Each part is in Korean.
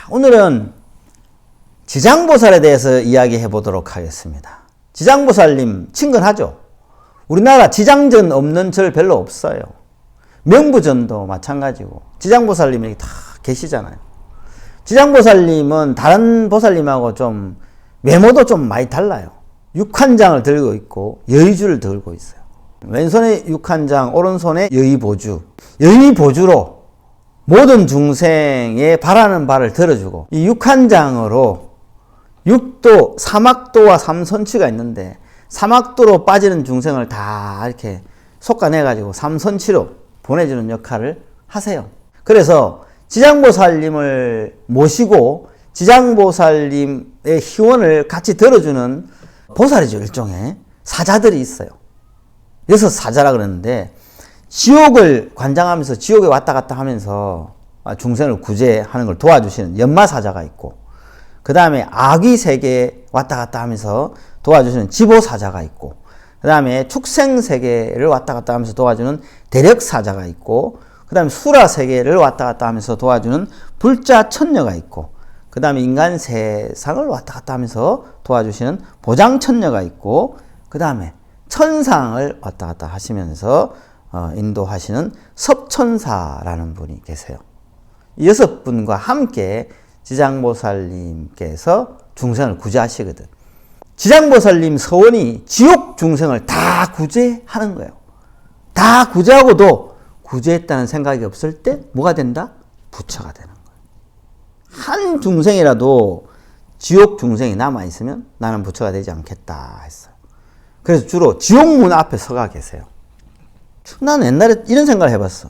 오늘은 지장보살에 대해서 이야기해 보도록 하겠습니다. 지장보살님 친근하죠? 우리나라 지장전 없는 절 별로 없어요. 명부전도 마찬가지고 지장보살님이 다 계시잖아요. 지장보살님은 다른 보살님하고 좀 외모도 좀 많이 달라요. 육한장을 들고 있고 여의주를 들고 있어요. 왼손에 육한장, 오른손에 여의보주. 여의보주로 모든 중생의 바라는 바를 들어주고, 이 육한장으로 육도, 사막도와 삼선치가 있는데 사막도로 빠지는 중생을 다 이렇게 솎아내가지고 삼선치로 보내주는 역할을 하세요. 그래서 지장보살님을 모시고 지장보살님의 희원을 같이 들어주는 보살이죠. 일종의 사자들이 있어요. 그래서 사자라 그러는데, 지옥을 관장하면서 지옥에 왔다 갔다 하면서 중생을 구제하는 걸 도와주시는 연마사자가 있고, 그 다음에 아귀세계에 왔다 갔다 하면서 도와주시는 지보사자가 있고, 그 다음에 축생세계를 왔다 갔다 하면서 도와주는 대력사자가 있고, 그 다음에 수라세계를 왔다 갔다 하면서 도와주는 불자천녀가 있고, 그 다음에 인간 세상을 왔다 갔다 하면서 도와주시는 보장천녀가 있고, 그 다음에 천상을 왔다 갔다 하시면서 인도하시는 섭천사라는 분이 계세요. 이 6분과 함께 지장보살님께서 중생을 구제하시거든. 지장보살님 서원이 지옥 중생을 다 구제하는 거예요. 다 구제하고도 구제했다는 생각이 없을 때 뭐가 된다? 부처가 되는 거예요. 한 중생이라도 지옥 중생이 남아있으면 나는 부처가 되지 않겠다 했어요. 그래서 주로 지옥문 앞에 서가 계세요. 나는 옛날에 이런 생각을 해봤어.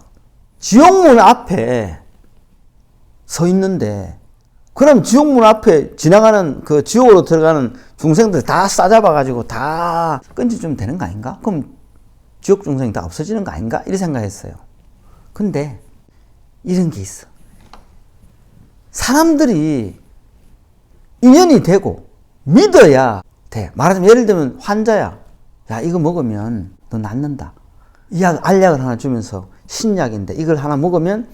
지옥문 앞에 서 있는데, 그럼 지옥문 앞에 지나가는 그 지옥으로 들어가는 중생들 다 싸잡아가지고 다 끈질주면 되는 거 아닌가? 그럼 지옥 중생이 다 없어지는 거 아닌가? 이렇게 생각했어요. 근데 이런 게 있어. 사람들이 인연이 되고 믿어야 돼. 말하자면 예를 들면 환자야. 야, 이거 먹으면 너 낫는다. 이 약, 알약을 하나 주면서 신약인데 이걸 하나 먹으면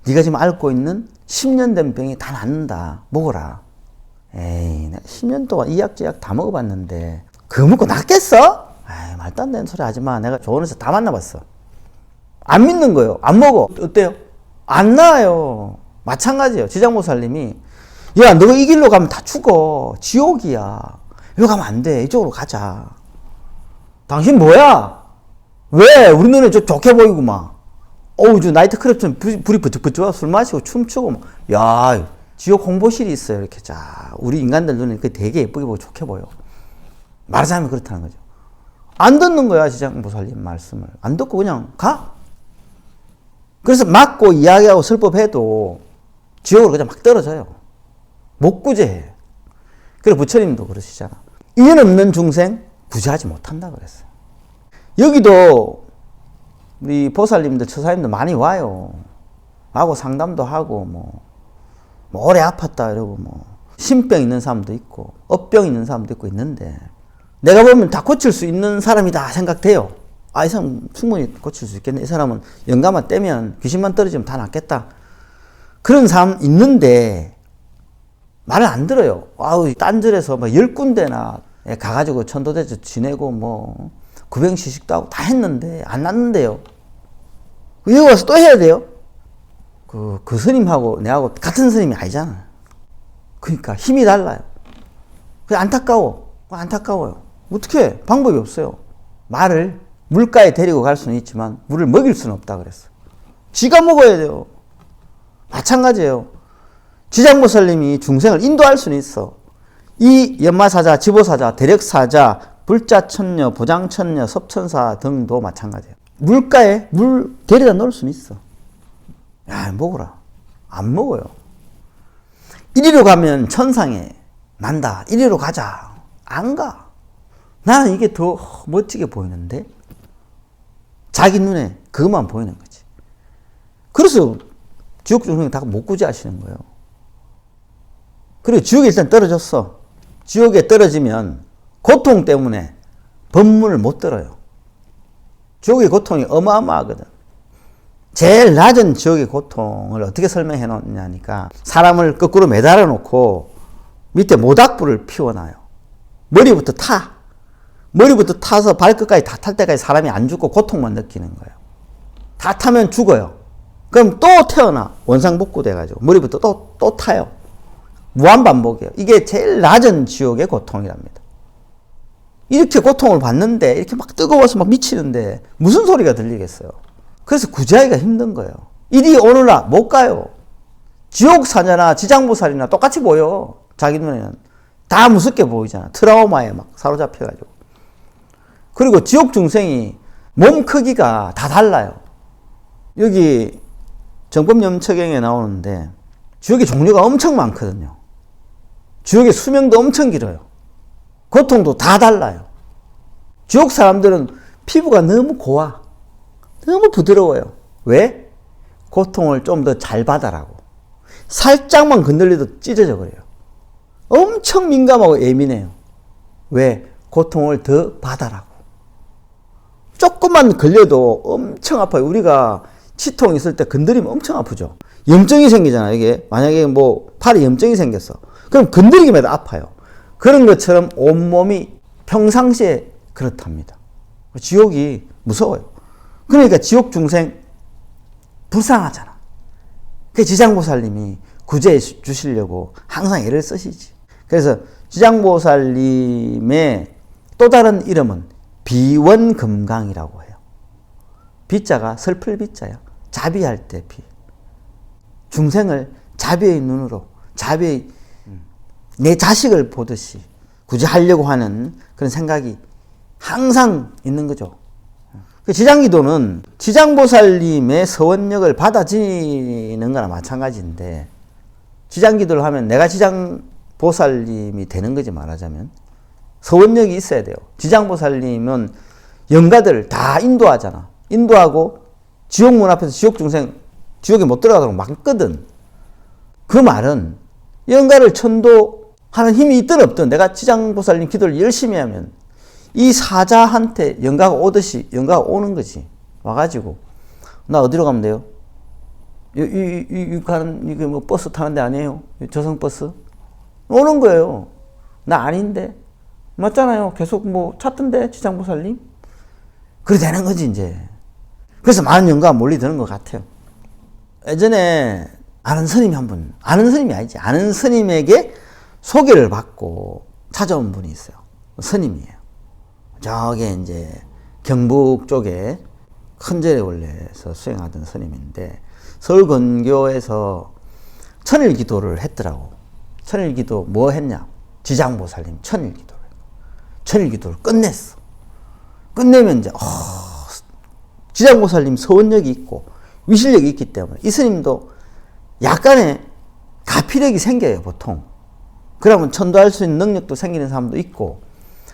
네가 지금 앓고 있는 10년 된 병이 다 낫는다. 먹어라. 에이, 내가 10년 동안 이 약, 저 약 다 먹어봤는데 그거 먹고 낫겠어? 에이, 말도 안 되는 소리 하지 마. 내가 좋은 의사 다 만나봤어. 안 믿는 거예요. 안 먹어. 어때요? 안 나아요. 마찬가지예요. 지장보살님이, 야, 너가 이 길로 가면 다 죽어. 지옥이야. 이리로 가면 안 돼. 이쪽으로 가자. 당신 뭐야? 왜? 우리 눈에 좀 좋게 보이고 막. 어우, 저 나이트클럽처럼 불이 버쩍버쩍 술 마시고 춤추고 막. 야, 지옥 홍보실이 있어요. 이렇게 자, 우리 인간들 눈에 그 되게 예쁘게 보고 좋게 보여. 말하자면 그렇다는 거죠. 안 듣는 거야, 지장보살님 말씀을. 안 듣고 그냥 가. 그래서 맞고 이야기하고 설법해도 지옥으로 그냥 막 떨어져요. 못 구제해. 그리고 부처님도 그러시잖아. 인연 없는 중생 구제하지 못한다 그랬어요. 여기도 우리 보살님들, 처사님들 많이 와요. 하고 상담도 하고 뭐 오래 아팠다 이러고 뭐 신병 있는 사람도 있고 업병 있는 사람도 있고 있는데, 내가 보면 다 고칠 수 있는 사람이다 생각돼요. 아, 이 사람 충분히 고칠 수 있겠네. 이 사람은 영감만 떼면 귀신만 떨어지면 다 낫겠다. 그런 사람 있는데 말을 안 들어요. 아우, 딴절에서 막 10군데나 가가지고 천도대접 지내고 뭐 구병시식도 하고 다 했는데 안 낫는데요. 여기 와서 또 해야 돼요? 그 스님하고 내하고 같은 스님이 아니잖아. 그러니까 힘이 달라요. 그게 안타까워요. 어떻게? 방법이 없어요. 말을 물가에 데리고 갈 수는 있지만 물을 먹일 수는 없다 그랬어. 지가 먹어야 돼요. 마찬가지예요. 지장보살님이 중생을 인도할 수는 있어. 이 연마사자, 지보사자, 대력사자, 불자천녀, 보장천녀, 섭천사 등도 마찬가지예요. 물가에 물 데려다 놓을 수는 있어. 야, 먹어라. 안 먹어요. 이리로 가면 천상에 난다. 이리로 가자. 안 가. 나는 이게 더 멋지게 보이는데 자기 눈에 그것만 보이는 거지. 그래서 지옥 중생이 다 못 구제하시는 거예요. 그리고 지옥에 일단 떨어졌어. 지옥에 떨어지면 고통 때문에 법문을 못 들어요. 지옥의 고통이 어마어마하거든. 제일 낮은 지옥의 고통을 어떻게 설명해 놓냐니까 사람을 거꾸로 매달아 놓고 밑에 모닥불을 피워놔요. 머리부터 타서 발끝까지 다 탈 때까지 사람이 안 죽고 고통만 느끼는 거예요. 다 타면 죽어요. 그럼 또 태어나. 원상복구 돼가지고 머리부터 또 타요. 무한반복이에요. 이게 제일 낮은 지옥의 고통이랍니다. 이렇게 고통을 받는데 이렇게 막 뜨거워서 막 미치는데 무슨 소리가 들리겠어요. 그래서 구제하기가 힘든 거예요. 이리 오느라 못 가요. 지옥 사자나 지장보살이나 똑같이 보여. 자기 눈에는 다 무섭게 보이잖아. 트라우마에 막 사로잡혀가지고. 그리고 지옥 중생이 몸 크기가 다 달라요. 여기 정법염처경에 나오는데 지옥의 종류가 엄청 많거든요. 지옥의 수명도 엄청 길어요. 고통도 다 달라요. 지옥 사람들은 피부가 너무 고와. 너무 부드러워요. 왜? 고통을 좀 더 잘 받아라고. 살짝만 건들려도 찢어져 버려요. 엄청 민감하고 예민해요. 왜? 고통을 더 받아라고. 조금만 걸려도 엄청 아파요. 우리가 치통 있을 때 건드리면 엄청 아프죠. 염증이 생기잖아요. 이게 만약에 뭐 팔에 염증이 생겼어. 그럼 건드리기만 해도 아파요. 그런 것처럼 온몸이 평상시에 그렇답니다. 지옥이 무서워요. 그러니까 지옥 중생 불쌍하잖아. 그 지장보살님이 구제해 주시려고 항상 애를 쓰시지. 그래서 지장보살님의 또 다른 이름은 비원금강이라고 해요. 비자가 슬플 비자야. 자비할 때 비. 중생을 자비의 눈으로, 내 자식을 보듯이 구제하려고 하는 그런 생각이 항상 있는 거죠. 그 지장기도는 지장보살님의 서원력을 받아 지는 거나 마찬가지인데, 지장기도를 하면 내가 지장보살님이 되는 거지, 말하자면. 서원력이 있어야 돼요. 지장보살님은 영가들 다 인도하잖아. 인도하고 지옥문 앞에서 지옥 중생, 지옥에 못 들어가도록 막거든. 그 말은 영가를 천도하는 힘이 있든 없든 내가 지장보살님 기도를 열심히 하면 이 사자한테 영가가 오듯이 영가가 오는 거지. 와가지고 나 어디로 가면 돼요? 이게 뭐 버스 타는 데 아니에요? 저승버스? 오는 거예요. 나 아닌데. 맞잖아요. 계속 뭐 찾던데 지장보살님? 그래 되는 거지 이제. 그래서 많은 영가가 몰리드는 것 같아요. 예전에 아는 스님이 한 분, 아는 스님이 아니지, 아는 스님에게 소개를 받고 찾아온 분이 있어요. 스님이에요. 저게 이제 경북 쪽에 큰절에 원래서 수행하던 스님인데 서울 근교에서 천일기도를 했더라고. 천일기도 뭐 했냐? 지장보살님 천일기도를. 천일기도를 끝냈어. 끝내면 이제 지장보살님 서원력이 있고 위실력이 있기 때문에 이 스님도 약간의 가피력이 생겨요, 보통. 그러면 천도할 수 있는 능력도 생기는 사람도 있고,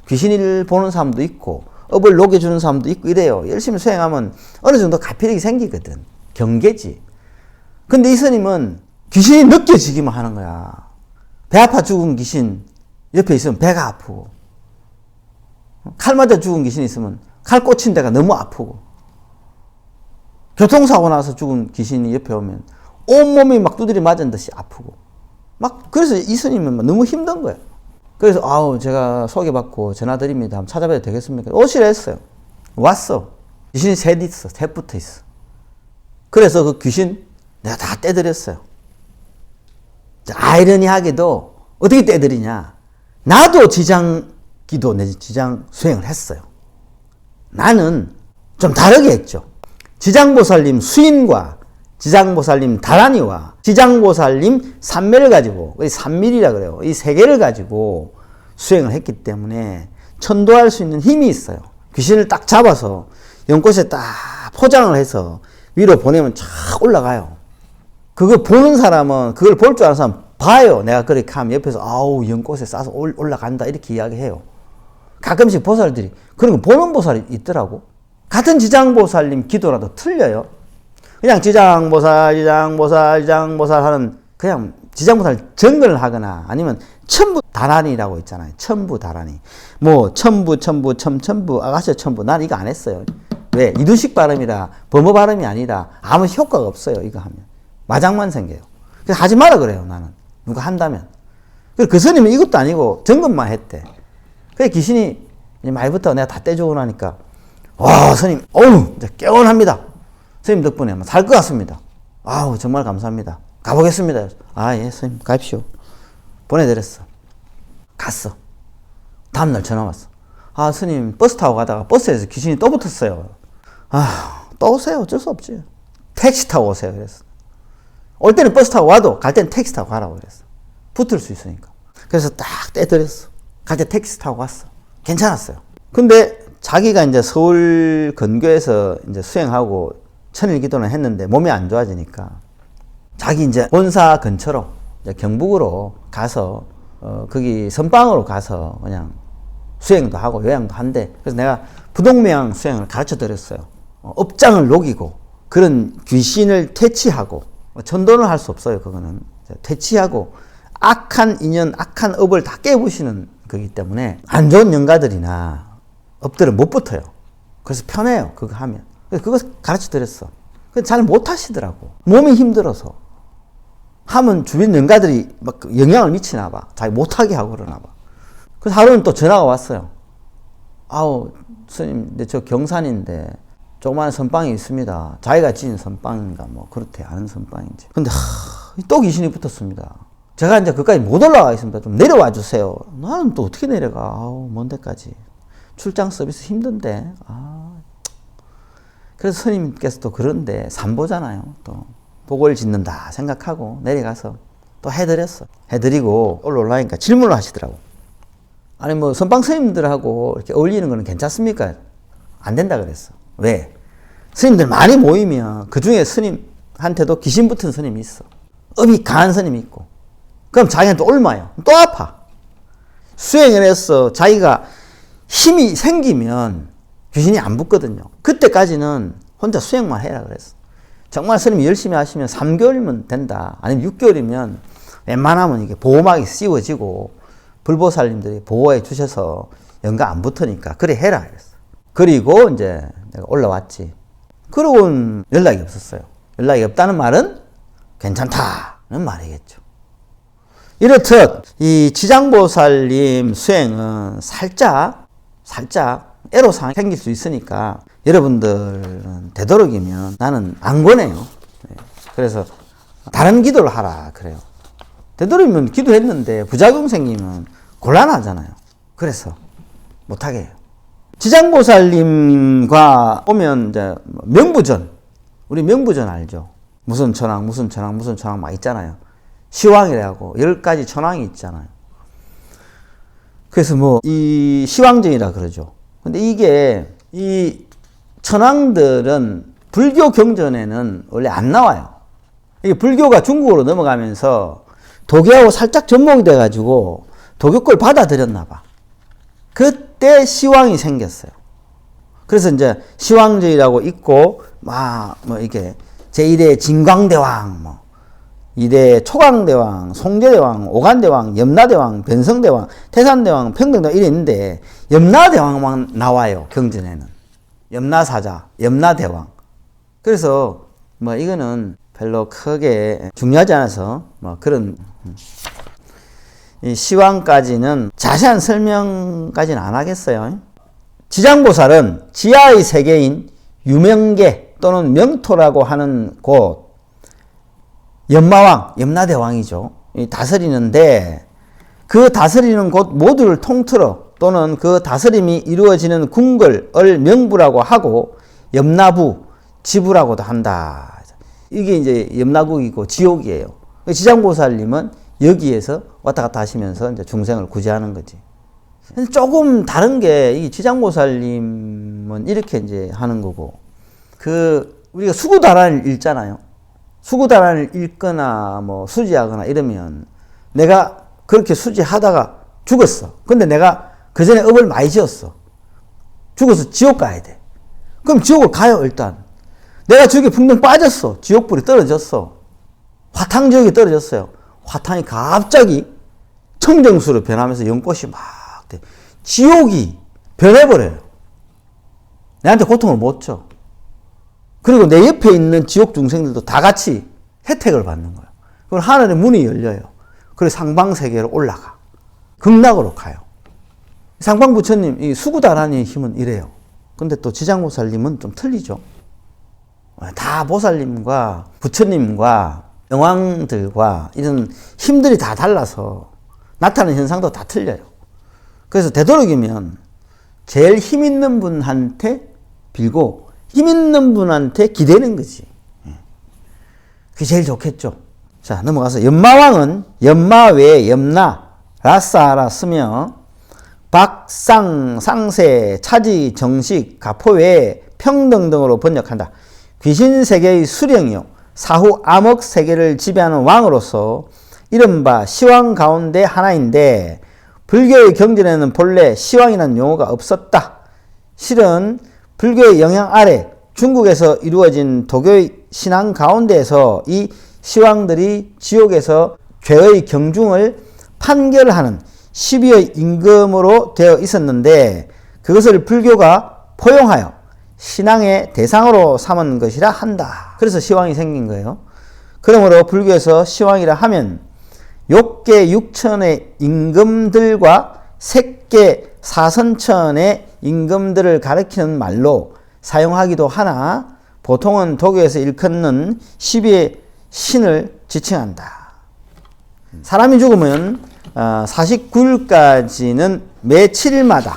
귀신을 보는 사람도 있고, 업을 녹여주는 사람도 있고 이래요. 열심히 수행하면 어느 정도 가피력이 생기거든. 경계지. 근데 이 스님은 귀신이 느껴지기만 하는 거야. 배 아파 죽은 귀신 옆에 있으면 배가 아프고, 칼 맞아 죽은 귀신이 있으면 칼 꽂힌 데가 너무 아프고, 교통사고 나서 죽은 귀신이 옆에 오면 온몸이 막 두드려 맞은 듯이 아프고, 막 그래서 이 스님은 너무 힘든 거예요. 그래서 제가 소개받고 전화드립니다. 한번 찾아봐도 되겠습니까? 오시라 했어요. 왔어. 귀신이 셋 있어. 셋 붙어 있어. 그래서 그 귀신 내가 다 떼드렸어요. 아이러니하게도 어떻게 떼드리냐? 나도 지장기도 내지 지장 수행을 했어요. 나는 좀 다르게 했죠. 지장보살님 수인과 지장보살님 다란이와 지장보살님 삼매를 가지고, 삼밀이라 그래요. 이 세 개를 가지고 수행을 했기 때문에 천도할 수 있는 힘이 있어요. 귀신을 딱 잡아서 연꽃에 딱 포장을 해서 위로 보내면 쫙 올라가요. 그거 보는 사람은, 그걸 볼 줄 아는 사람 봐요. 내가 그렇게 하면 옆에서 연꽃에 싸서 올라간다 이렇게 이야기해요. 가끔씩 보살들이 그런 거 보는 보살이 있더라고. 같은 지장보살님 기도라도 틀려요. 그냥 지장보살 하는, 그냥 지장보살 정근을 하거나 아니면 천부다란이라고 있잖아요. 천부다란이. 뭐 천부, 첨천부, 아가씨 천부. 난 이거 안 했어요. 왜? 이두식 발음이라 범어 발음이 아니라 아무 효과가 없어요. 이거 하면. 마장만 생겨요. 그래서 하지 마라 그래요. 나는. 누가 한다면. 그래서 그 스님은 이것도 아니고 점검만 했대. 그래서 귀신이 말부터 내가 다 떼주고 나니까 와 스님 어우 이제 개운합니다. 스님 덕분에 살 것 같습니다. 아우 정말 감사합니다. 가보겠습니다. 아 예 스님 가십시오. 보내드렸어. 갔어. 다음날 전화 왔어. 아 스님 버스 타고 가다가 버스에서 귀신이 또 붙었어요. 아 또 오세요. 어쩔 수 없지. 택시 타고 오세요. 그랬어. 올 때는 버스 타고 와도 갈 때는 택시 타고 가라고 그랬어. 붙을 수 있으니까. 그래서 딱 떼드렸어. 갈 때 택시 타고 갔어. 괜찮았어요. 근데 자기가 이제 서울 근교에서 이제 수행하고 천일기도는 했는데 몸이 안 좋아지니까 자기 이제 본사 근처로 이제 경북으로 가서 거기 선방으로 가서 그냥 수행도 하고 요양도 한대. 그래서 내가 부동묘양 수행을 가르쳐 드렸어요. 업장을 녹이고 그런 귀신을 퇴치하고 천도는 할 수 없어요. 그거는 퇴치하고 악한 인연, 악한 업을 다 깨부시는 거기 때문에 안 좋은 영가들이나 업들은 못 붙어요. 그래서 편해요. 그거 하면. 그래서 그거 가르쳐 드렸어. 근데 잘 못 하시더라고. 몸이 힘들어서. 하면 주변 영가들이 막 영향을 미치나 봐. 자기 못하게 하고 그러나 봐. 그래서 하루는 또 전화가 왔어요. 아우, 스님, 근데 저 경산인데 조그마한 선방이 있습니다. 자기가 지은 선방인가 뭐 그렇대. 아는 선방인지. 근데 또 귀신이 붙었습니다. 제가 이제 그까지 못 올라가 있습니다. 좀 내려와 주세요. 나는 또 어떻게 내려가? 아우, 먼 데까지. 출장 서비스 힘든데. 그래서 스님께서 또 그런데 산보잖아요. 또 복을 짓는다 생각하고 내려가서 또 해드렸어. 해드리고 올라오니까 질문을 하시더라고. 아니 뭐 선방 스님들하고 이렇게 어울리는 거는 괜찮습니까? 안 된다 그랬어. 왜? 스님들 많이 모이면 그 중에 스님한테도 귀신 붙은 스님이 있어. 업이 강한 스님이 있고. 그럼 자기한테 옮아요. 또 아파. 수행을 해서 자기가 힘이 생기면 귀신이 안 붙거든요. 그때까지는 혼자 수행만 해라 그랬어. 정말 스님이 열심히 하시면 3개월이면 된다. 아니면 6개월이면 웬만하면 이게 보호막이 씌워지고 불보살님들이 보호해 주셔서 연가 안 붙으니까 그래 해라 그랬어. 그리고 이제 내가 올라왔지. 그러고는 연락이 없었어요. 연락이 없다는 말은 괜찮다는 말이겠죠. 이렇듯 이 지장보살님 수행은 살짝 애로사항이 생길 수 있으니까 여러분들은 되도록이면 나는 안 권해요. 그래서 다른 기도를 하라 그래요. 되도록이면 기도했는데 부작용 생기면 곤란하잖아요. 그래서 못하게 해요. 지장보살님과 오면 이제 명부전, 우리 명부전 알죠? 무슨 천왕 막 있잖아요. 시왕이라고 10가지 천왕이 있잖아요. 그래서 뭐 이 시왕전이라 그러죠. 근데 이게 이 천왕들은 불교 경전에는 원래 안 나와요. 이게 불교가 중국으로 넘어가면서 도교하고 살짝 접목이 돼가지고 도교걸 받아들였나 봐. 그때 시왕이 생겼어요. 그래서 이제 시왕전이라고 있고 뭐 이게 제1대 진광대왕, 뭐 2대 초강대왕, 송제대왕, 오간대왕, 염라대왕, 변성대왕, 태산대왕, 평등대왕 이래 있는데 염라대왕만 나와요. 경전에는. 염라사자, 염라대왕. 그래서 뭐 이거는 별로 크게 중요하지 않아서 뭐 그런 이 시황까지는 자세한 설명까지는 안 하겠어요. 지장보살은 지하의 세계인 유명계 또는 명토라고 하는 곳 염마왕, 염라대왕이죠. 다스리는데 그 다스리는 곳 모두를 통틀어 또는 그 다스림이 이루어지는 궁궐을 명부라고 하고 염라부, 지부라고도 한다. 이게 이제 염라국이고 지옥이에요. 지장보살님은 여기에서 왔다 갔다 하시면서 이제 중생을 구제하는 거지. 조금 다른 게 이 지장보살님은 이렇게 이제 하는 거고, 우리가 수구다란을 읽잖아요. 수구다란을 읽거나 뭐 수지하거나 이러면 내가 그렇게 수지하다가 죽었어. 근데 내가 그 전에 업을 많이 지었어. 죽어서 지옥 가야 돼. 그럼 지옥을 가요, 일단. 내가 저기 붕덩 빠졌어. 지옥불이 떨어졌어. 화탕지옥이 떨어졌어요. 화탕이 갑자기 청정수로 변하면서 연꽃이 막 돼. 지옥이 변해버려요. 내한테 고통을 못 줘. 그리고 내 옆에 있는 지옥 중생들도 다 같이 혜택을 받는 거예요. 그럼 하늘의 문이 열려요. 그리고 상방세계로 올라가. 극락으로 가요. 상방부처님, 이 수구다라니의 힘은 이래요. 근데 또 지장보살님은 좀 틀리죠. 다 보살님과 부처님과 영왕들과 이런 힘들이 다 달라서 나타나는 현상도 다 틀려요. 그래서 되도록이면 제일 힘 있는 분한테 빌고 힘 있는 분한테 기대는 거지. 그게 제일 좋겠죠. 자, 넘어가서 연마왕은 연마 외에 염나, 라사라 쓰며 박상, 상세, 차지, 정식, 가포 외에 평등 등으로 번역한다. 귀신 세계의 수령이요 사후 암흑 세계를 지배하는 왕으로서 이른바 시왕 가운데 하나인데 불교의 경전에는 본래 시왕이라는 용어가 없었다. 실은 불교의 영향 아래 중국에서 이루어진 도교의 신앙 가운데에서 이 시왕들이 지옥에서 죄의 경중을 판결하는 12의 임금으로 되어 있었는데 그것을 불교가 포용하여 신앙의 대상으로 삼은 것이라 한다. 그래서 시왕이 생긴 거예요. 그러므로 불교에서 시왕이라 하면 욕계 6천의 임금들과 색계 4선천의 임금들을 가리키는 말로 사용하기도 하나 보통은 도교에서 일컫는 12의 신을 지칭한다. 사람이 죽으면 49일까지는 매 7일마다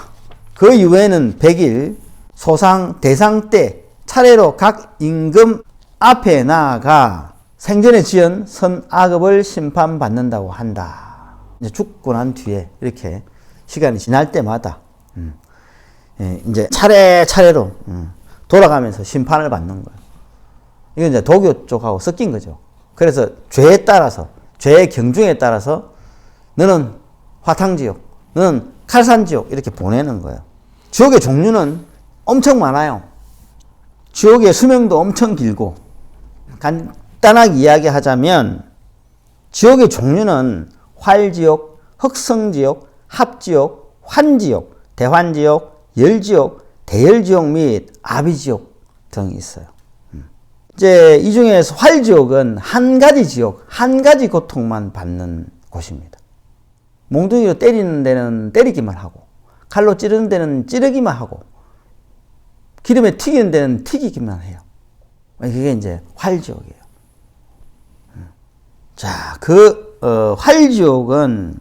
그 이후에는 100일 소상, 대상 때 차례로 각 임금 앞에 나아가 생전에 지은 선악업을 심판받는다고 한다. 이제 죽고 난 뒤에 이렇게 시간이 지날 때마다 이제 차례차례로 돌아가면서 심판을 받는 거예요. 이건 이제 도교 쪽하고 섞인 거죠. 그래서 죄에 따라서, 죄의 경중에 따라서 너는 화탕지옥, 너는 칼산지옥 이렇게 보내는 거예요. 지옥의 종류는 엄청 많아요. 지옥의 수명도 엄청 길고 간단하게 이야기하자면 지옥의 종류는 활지옥, 흑성지옥, 합지옥, 환지옥, 대환지옥, 열지옥, 대열지옥 및 아비지옥 등이 있어요. 이제 이 중에서 활지옥은 한 가지 지옥, 한 가지 고통만 받는 곳입니다. 몽둥이로 때리는 데는 때리기만 하고 칼로 찌르는 데는 찌르기만 하고 기름에 튀기는 데는 튀기기만 해요. 그게 이제 활지옥이에요. 자, 활지옥은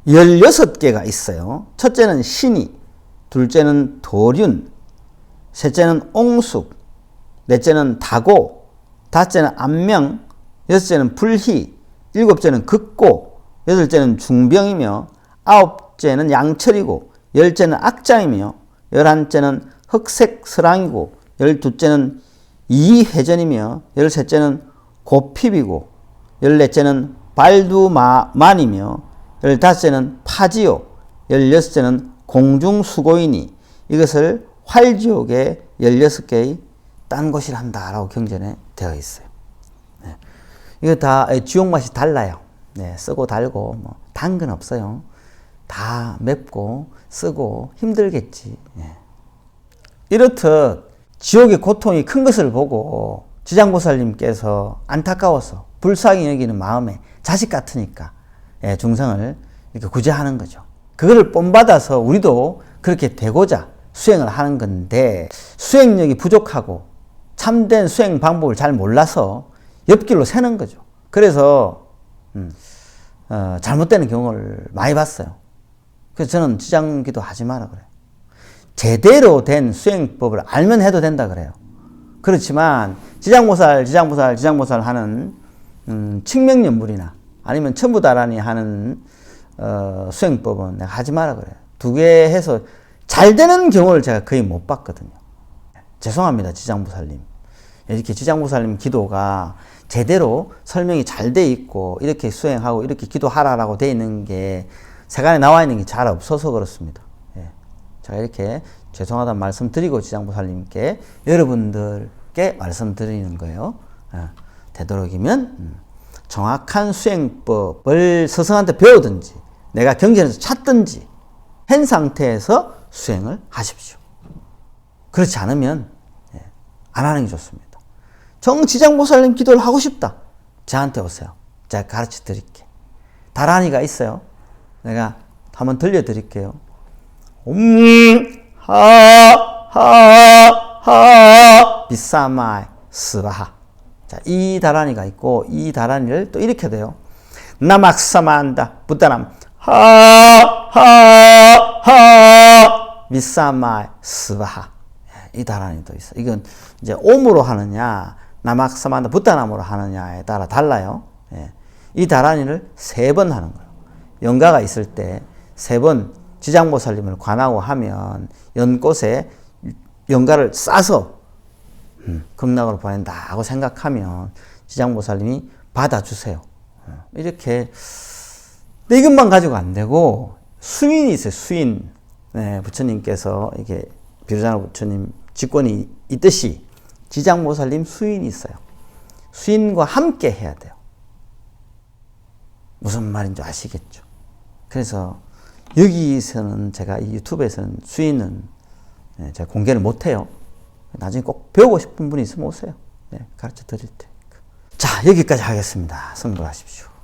16개가 있어요. 첫째는 신이, 둘째는 도륜, 셋째는 옹숙, 넷째는 다고, 다섯째는 안명, 여섯째는 불희, 일곱째는 극고, 여덟째는 중병이며, 아홉째는 양철이고, 열째는 악장이며, 열한째는 흑색스랑이고, 열두째는 이회전이며, 열셋째는 고핍이고, 열넷째는 발두만이며, 열다섯째는 파지요, 열여섯째는 공중수고이니 이것을 활지옥의 16개의 딴 곳이란다 라고 경전에 되어 있어요. 네. 이거 다 지옥 맛이 달라요. 네, 쓰고 달고 뭐 단 건 없어요. 다 맵고 쓰고 힘들겠지. 네. 이렇듯 지옥의 고통이 큰 것을 보고 지장보살님께서 안타까워서 불쌍히 여기는 마음에 자식 같으니까 중생을 이렇게 구제하는 거죠. 그거를 본받아서 우리도 그렇게 되고자 수행을 하는 건데 수행력이 부족하고 참된 수행 방법을 잘 몰라서 옆길로 새는 거죠. 그래서 잘못되는 경우를 많이 봤어요. 그래서 저는 지장기도 하지 마라 그래요. 제대로 된 수행법을 알면 해도 된다 그래요. 그렇지만 지장보살 하는 칭명연불이나 아니면 천부다라니 하는 수행법은 내가 하지 마라 그래요. 두 개 해서 잘 되는 경우를 제가 거의 못 봤거든요. 죄송합니다, 지장보살님. 이렇게 지장보살님 기도가 제대로 설명이 잘 돼 있고 이렇게 수행하고 이렇게 기도하라라고 돼 있는 게 세간에 나와 있는 게 잘 없어서 그렇습니다. 제가 이렇게 죄송하다는 말씀 드리고 지장보살님께 여러분들께 말씀드리는 거예요. 되도록이면 정확한 수행법을 스승한테 배우든지 내가 경전에서 찾든지 한 상태에서 수행을 하십시오. 그렇지 않으면 안 하는 게 좋습니다. 정지장보살님 기도를 하고 싶다. 저한테 오세요. 제가 가르쳐 드릴게. 다란이가 있어요. 내가 한번 들려드릴게요. 하 비사마이 스바하. 자, 이 다란이가 있고 이 다란이를 또 이렇게 돼요. 나막사만다 부다람 하 비사마이 스바하. 이 다란이도 있어. 이건 이제 옴으로 하느냐 나막사만다 부다람으로 하느냐에 따라 달라요. 예. 이 다란이를 3번 하는 거예요. 연가가 있을 때 3번 지장보살님을 관하고 하면 연꽃에 연가를 싸서 극락으로 보낸다 하고 생각하면 지장보살님이 받아주세요. 이렇게. 근데 이것만 가지고 안 되고 수인이 있어요. 수인. 네, 부처님께서 이게 비로자나 부처님 직권이 있듯이 지장보살님 수인이 있어요. 수인과 함께 해야 돼요. 무슨 말인지 아시겠죠? 그래서 여기서는 제가 이 유튜브에서는 수인은 제가 공개를 못해요. 나중에 꼭 배우고 싶은 분이 있으면 오세요. 네, 가르쳐 드릴 테니까. 자, 여기까지 하겠습니다. 성불하십시오.